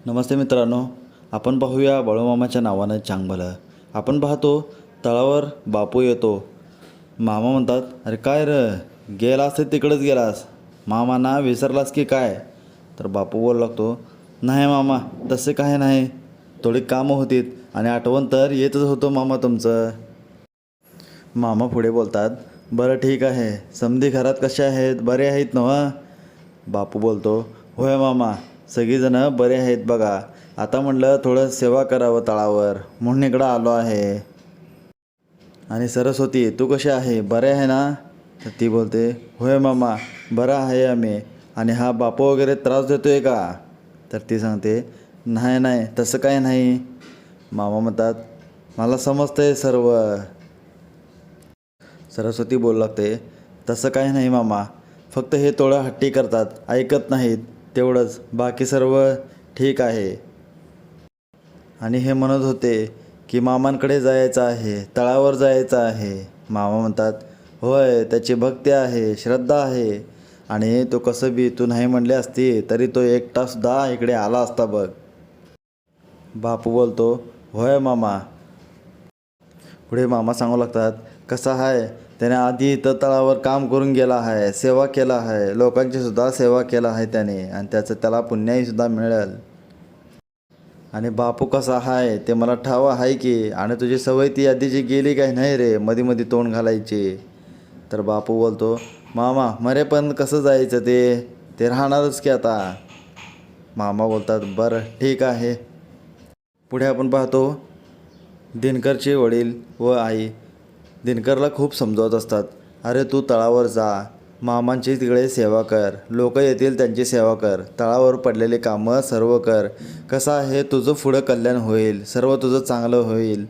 नमस्ते मित्रांनो, आपण पाहूया बाळूमामाच्या नावानं चांगलं. आपण पाहतो तळावर बापू येतो. मामा म्हणतात, अरे काय र गेलास तर तिकडंच गेलास, मामांना विसरलास की काय? तर बापू बोलू लागतो, नाही मामा तसे काय नाही, थोडी कामं होतीत आणि आठवण तर येतच होतं मामा तुमचं. मामा पुढे बोलतात, बरं ठीक आहे, समधी घरात कसे आहेत, बरे आहेत नव्ह? बापू बोलतो, होय मामा सगळीजणं बरे आहेत बघा. आता म्हटलं थोडं सेवा करावं तळावर म्हणून इकडं आलो आहे. आणि सरस्वती तू कशी आहे, बरे आहे ना? तर ती बोलते, होय मामा बरं आहे आम्ही. आणि हा बापू वगैरे त्रास देतोय का? तर ती सांगते, नाही नाही तसं काय नाही. मामा म्हणतात, मला समजतंय सर्व. सरस्वती बोलू लागते, तसं काही नाही मामा, फक्त हे थोडं हट्टी करतात, ऐकत नाहीत तेवढंच, बाकी सर्व ठीक आहे. आणि हे म्हणत होते की मामांकडे जायचं आहे, तळावर जायचं आहे. मामा म्हणतात, होय त्याची भक्ती आहे, श्रद्धा आहे, आणि तो कसं बी तू नाही म्हणले असती तरी तो एकटासुद्धा इकडे आला असता बघ. बापू बोलतो, होय मामा. पुढे मामा सांगू लागतात, कसं आहे त्याने आधी इथं तळावर काम करून गेला आहे, सेवा केला आहे, लोकांची सुद्धा सेवा केला आहे त्याने, आणि त्याचं त्याला पुण्याहीसुद्धा मिळेल. आणि बापू कसा आहे ते मला ठाव आहे की, आणि तुझी सवय ती आधीची गेली काय नाही रे, मध्ये मध्ये तोंड घालायची. तर बापू बोलतो, मामा मरे पण कसं जायचं, ते राहणारच की आता. मामा बोलतात, बरं ठीक आहे. पुढे आपण पाहतो दिनकरचे वडील व आई दिनकरला खूप समजावत असतात, अरे तू तळावर जा, मामांची तिकडे सेवा कर, लोक येतील त्यांची सेवा कर, तळावर पडलेले कामं सर्व कर, कसं आहे तुझं पुढं कल्याण होईल, सर्व तुझं चांगलं होईल.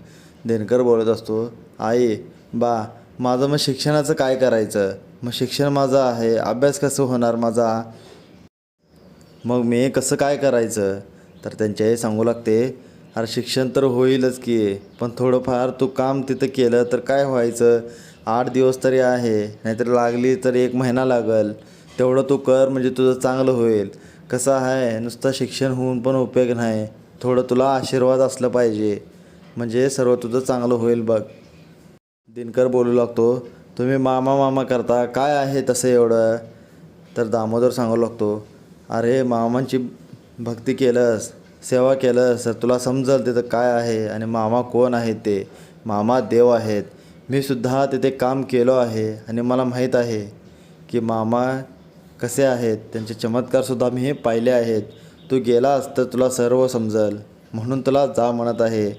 दिनकर बोलत असतो, आई बा माझं मग शिक्षणाचं काय करायचं, मग शिक्षण माझं आहे, अभ्यास कसं होणार माझा, मग मी कसं काय करायचं? तर त्यांची आई सांगू लागते, अरे शिक्षण तर होईलच की, पण थोडंफार तू काम तिथं केलं तर काय व्हायचं, 8 दिवस तरी आहे, नाहीतर लागली तर 1 महिना लागल, तेवढं तू कर म्हणजे तुझं चांगलं होईल. कसं आहे नुसतं शिक्षण होऊन पण उपयोग नाही, थोडं तुला आशीर्वाद असलं पाहिजे, म्हणजे सर्व तुझं चांगलं होईल बघ. दिनकर बोलू लागतो, तुम्ही मामा मामा करता, काय आहे तसं एवढं? तर दामोदर सांगू लागतो, अरे मामांची भक्ती केलंस, सेवा केलंस तर तुला समजल तिथं काय आहे, आणि मामा कोण आहेत ते. मामा देव आहेत. मी सुद्धा तिथे काम केलो आहे आणि मला माहीत आहे की मामा कसे आहेत, त्यांचे चमत्कारसुद्धा मी पाहिले आहेत. तू गेलास तर तुला सर्व समजल, म्हणून तुला जा म्हणत आहे.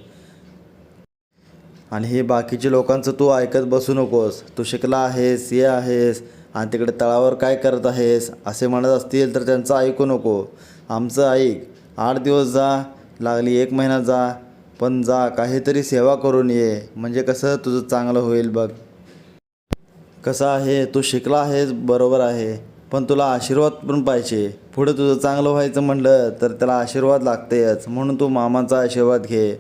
आणि हे बाकीचे लोकांचं तू ऐकत बसू नकोस, तू शिकला आहेस, ये आहेस, आणि तिकडे तळावर काय करत आहेस असे म्हणत असतील तर त्यांचं ऐकू नको, आमचं ऐक. 8 दिवस जा, लागली 1 महिना जा, पण जा काहीतरी सेवा करून ये, म्हणजे कसं तुझं चांगलं होईल बघ. कसं आहे तू शिकला आहेस बरोबर आहे, पण तुला आशीर्वाद पण पाहिजे, पुढं तुझं चांगलं व्हायचं म्हटलं तर त्याला आशीर्वाद लागतेच, म्हणून तू मामाचा आशीर्वाद घे.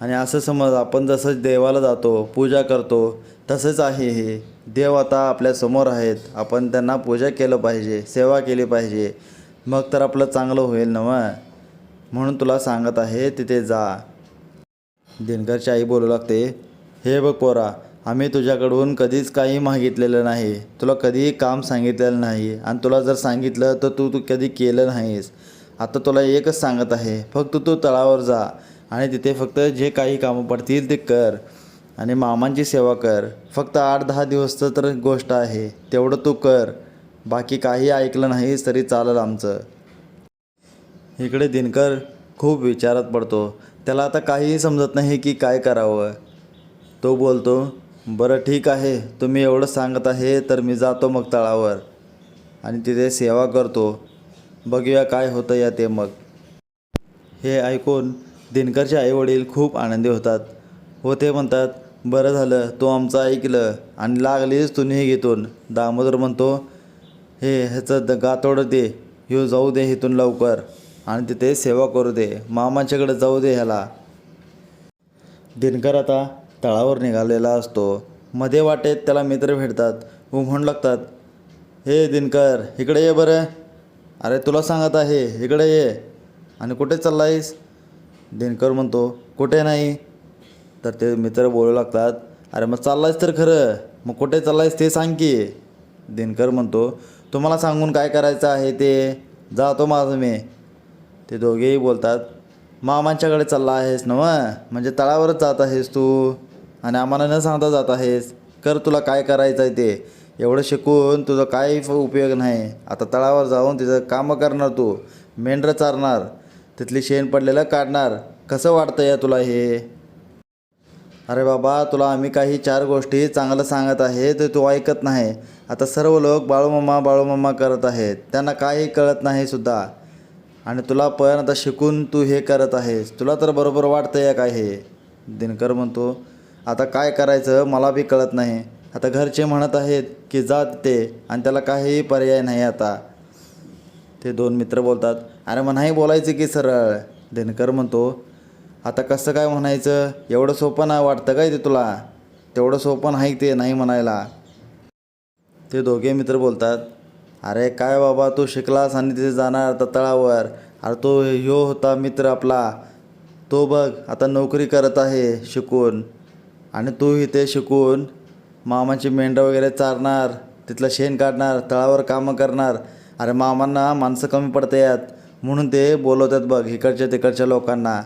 आणि असं समज आपण जसं देवाला जातो, पूजा करतो, तसंच आहे हे. देव आता आपल्यासमोर आहेत, आपण त्यांना पूजा केलं पाहिजे, सेवा केली पाहिजे, मग तर आपलं चांगलं होईल ना मग. म्हणून तुला सांगत आहे तिथे जा. दिनकरची आई बोलू लागते, हे बघ पोरा, आम्ही तुझ्याकडून कधीच काही मागितलेलं नाही, तुला कधीही काम सांगितलेलं नाही, आणि तुला जर सांगितलं तर तू कधी केलं नाहीस. आता तुला एकच सांगत आहे, फक्त तू तळावर जा आणि तिथे फक्त जे काही कामं पडतील ते कर, आणि मामांची सेवा कर. फक्त 8-10 दिवसचं तर गोष्ट आहे, तेवढं तू कर, बाकी काही ऐकलं नाहीस तरी चालेल आमचं. इकडे दिनकर खूप विचारात पडतो, त्याला आता काहीही समजत नाही की काय करावं. तो बोलतो, बरं ठीक आहे, तुम्ही एवढं सांगत आहे तर मी जातो मग तळावर आणि तिथे सेवा करतो, बघूया काय होतं या ते. मग हे ऐकून दिनकरचे आईवडील खूप आनंदी होतात व ते म्हणतात, बरं झालं तू आमचं ऐकलं आणि लागलीच तू निघ इथून. दामोदर म्हणतो, हे ह्याचं गातोडं दे, ह्यो जाऊ दे इथून लवकर आणि तिथे सेवा करू दे, मामाच्याकडे जाऊ दे ह्याला. दिनकर आता तळावर निघालेला असतो. मध्ये वाटेत त्याला मित्र भेटतात व म्हणू लागतात, हे दिनकर इकडे ये बरं. अरे तुला सांगत आहे इकडे ये. आणि कुठे चालला आहेस? दिनकर म्हणतो कुठे नाही. तर ते मित्र बोलू लागतात, अरे मग चाललायस तर खरं, मग कुठे चाललायस ते सांग की. दिनकर म्हणतो तुम्हाला सांगून काय करायचं आहे ते, जातो माझं मी. ते दोघेही बोलतात मामांच्याकडे चालला आहेस ना मग, म्हणजे तळावरच जात आहेस तू आणि आम्हाला न सांगता जात आहेस. कर तुला काय करायचं आहे ते. एवढं शिकून तुझं काही उपयोग नाही. आता तळावर जाऊन तिथं कामं करणार तू, मेंढरं चारणार, तिथली शेण पडलेलं काढणार. कसं वाटतं या तुला हे? अरे बाबा तुला आम्ही काही 4 गोष्टी चांगलं सांगत आहे ते तू ऐकत नाही. आता सर्व लोक बाळूमामा बाळूमामा करत आहेत, त्यांना काही कळत नाही सुद्धा. आणि तुला पण आता शिकून तू हे करत आहेस, तुला तर बरोबर वाटतं आहे काय हे? दिनकर म्हणतो आता काय करायचं मला बी कळत नाही. आता घरचे म्हणत आहेत की जा तिथे, आणि त्याला काहीही पर्याय नाही आता. ते 2 मित्र बोलतात अरे मग नाही बोलायचं की सरळ. दिनकर म्हणतो आता कसं काय म्हणायचं, एवढं सोपं नाही वाटतं काय ते तुला? तेवढं सोपं नाही ते नाही म्हणायला. ते दोघे मित्र बोलतात अरे काय बाबा तू शिकलास आणि तिथे जाणार आता तळावर. अरे तो ह्यो होता मित्र आपला, तो बघ आता नोकरी करत आहे शिकून, आणि तू इथे शिकून मामाची मेंढरं वगैरे चारणार, तिथलं शेण काढणार, तळावर कामं करणार. अरे मामांना माणसं कमी पडतात म्हणून ते बोलवतात बघ इकडच्या तिकडच्या लोकांना.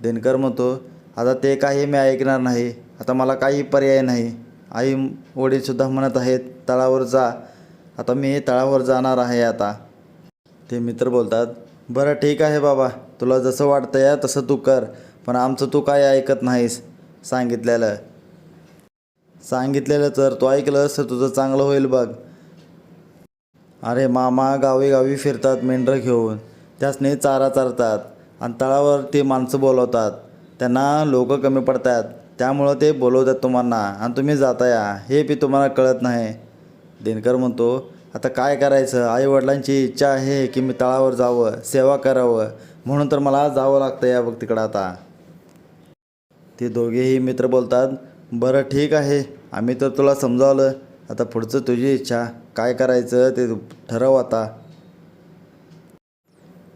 दिनकर म्हणतो आता ते काही मी ऐकणार नाही, आता मला काही पर्याय नाही. आई वडीलसुद्धा म्हणत आहेत तळावर जा, आता मी तळावर जाणार आहे आता. ते मित्र बोलतात बरं ठीक आहे बाबा, तुला जसं वाटतं या तसं तू कर, पण आमचं तू काय ऐकत नाहीस. सांगितलेलं तर तू ऐकलंस तर तुझं चांगलं होईल बघ. अरे मामा गावी गावी फिरतात मेंढरं घेऊन, त्यासनी चारा चारतात, आणि तळावर ते माणसं बोलवतात, त्यांना लोक कमी पडतात त्यामुळं ते बोलवतात तुम्हाला, आणि तुम्ही जाताया हे बी तुम्हाला कळत नाही. दिनकर म्हणतो आता काय करायचं, आईवडिलांची इच्छा आहे की मी तळावर जावं, सेवा करावं, म्हणून तर मला जावं लागतं या बघ तिकडं आता. ते दोघेही मित्र बोलतात बरं ठीक आहे, आम्ही तर तुला समजावलं, आता पुढचं तुझी इच्छा, काय करायचं ते ठरव आता.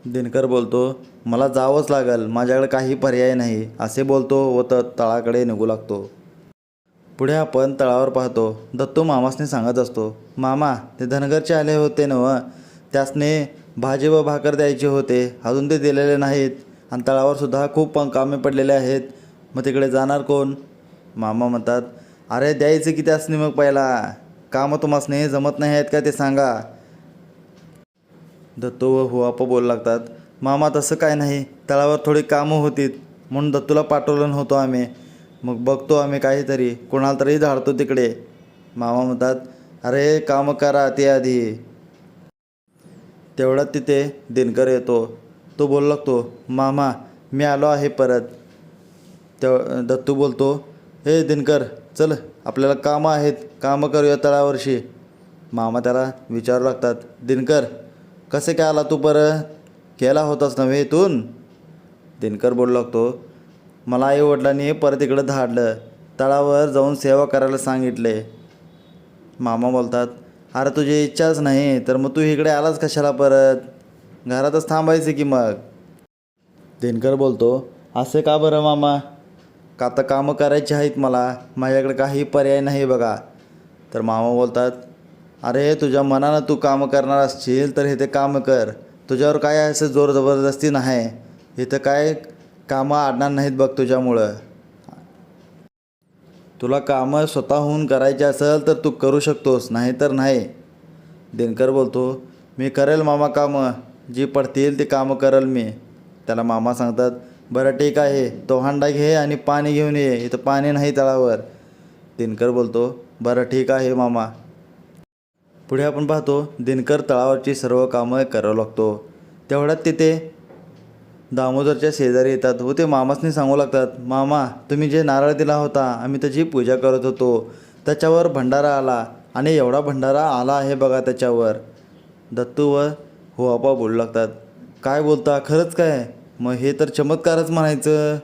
दिनकर बोलतो मला जावंच लागेल, माझ्याकडे काही पर्याय नाही, असे बोलतो व तळाकडे निघू लागतो. पुढे आपण तळावर पाहतो. दत्तू मामासने सांगत असतो मामा ते धनगरचे आले होते ना व, त्यासने भाजी व भाकर द्यायचे होते, अजून ते दिलेले नाहीत, आणि तळावरसुद्धा खूप कामे पडलेले आहेत, मग तिकडे जाणार कोण? मामा म्हणतात अरे द्यायचं की त्यासनी, मग पहिला कामं तुम्हासने जमत नाही आहेत का ते सांगा. दत्तू व हुआपा बोलू लागतात मामा तसं काय नाही, तळावर थोडी कामं होतीत म्हणून दत्तूला पाठवलं नव्हतं आम्ही, मग बघतो आम्ही काहीतरी कोणाला तरी धाडतो तिकडे. मामा म्हणतात अरे कामं करा ते आधी. तेवढ्यात तिथे दिनकर येतो. तो बोलू लागतो मामा मी आलो आहे परत. दत्तू बोलतो हे दिनकर चल आपल्याला कामं आहेत, कामं करूया तळावरशी. मामा त्याला विचारू लागतात दिनकर कसे काय आला तू परत, केला होतास नव्हे इथून? दिनकर बोलू लागतो मला आईवडिलांनी परत इकडं धाडलं, तळावर जाऊन सेवा करायला सांगितले. मामा बोलतात अरे तुझी इच्छाच नाही तर मग तू इकडे आलास कशाला परत, घरातच थांबायचं की मग. दिनकर बोलतो असे का बरं मामा, का आता कामं करायची आहेत मला, माझ्याकडे काही पर्याय नाही बघा. तर मामा बोलतात अरे तुझ्या मनानं तू कामं करणार असशील तर इथे कामं कर, तुझ्यावर काय असं जोर जबरदस्ती नाही, इथं काय कामं अडणार नाहीत बघ तुझ्यामुळं. तुला कामं स्वतःहून करायची असेल तर तू करू शकतोस, नाही तर नाही. दिनकर बोलतो मी करेल मामा कामं, जी पडतील ती कामं करेल मी. त्याला मामा सांगतात बरं ठीक आहे, तो हांडा घे आणि पाणी घेऊन ये, इथं पाणी नाही तळावर. दिनकर बोलतो बरं ठीक आहे मामा. पुढे आपण पाहतो दिनकर तळावरची सर्व कामं करावं लागतो. तेवढ्यात तिथे दामोदरच्या शेजारी येतात व ते मामासनी सांगू लागतात मामा तुम्ही जे नारळ दिला होता आम्ही त्याची पूजा करत होतो, त्याच्यावर भंडारा आला, आणि एवढा भंडारा आला आहे बघा त्याच्यावर. दत्तू व हुआपा बोलू लागतात काय बोलता खरंच काय, मग हे तर चमत्कारच म्हणायचं.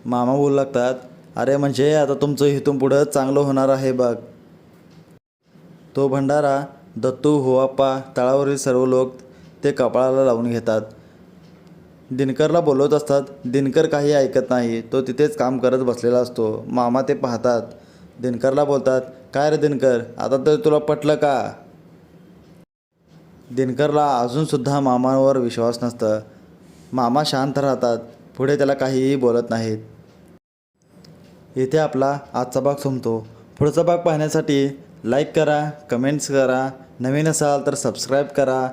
मामा बोलू लागतात अरे म्हणजे आता तुमचं इथून पुढं चांगलं होणार आहे बघ. तो भंडारा दत्तू हुआप्पा तळावरील सर्व लोक ते कपाळाला लावून घेतात. दिनकरला बोलवत असतात. दिनकर काही ऐकत नाही. तो तिथेच काम करत बसलेला असतो. मामा ते पाहतात. दिनकरला बोलतात, काय रे दिनकर, आता तर तुला पटलं का? दिनकरला अजूनसुद्धा मामावर विश्वास नसतं. मामा शांत राहतात. पुढे त्याला काहीही बोलत नाहीत. इथे आपला आजचा भाग संपतो. पुढचा भाग पाहण्यासाठी लाईक करा, कमेंट्स करा, नवीन असाल तर सबस्क्राईब करा,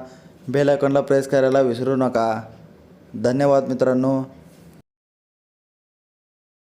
बेल आयकॉनला प्रेस करायला विसरू नका. धन्यवाद मित्रांनो.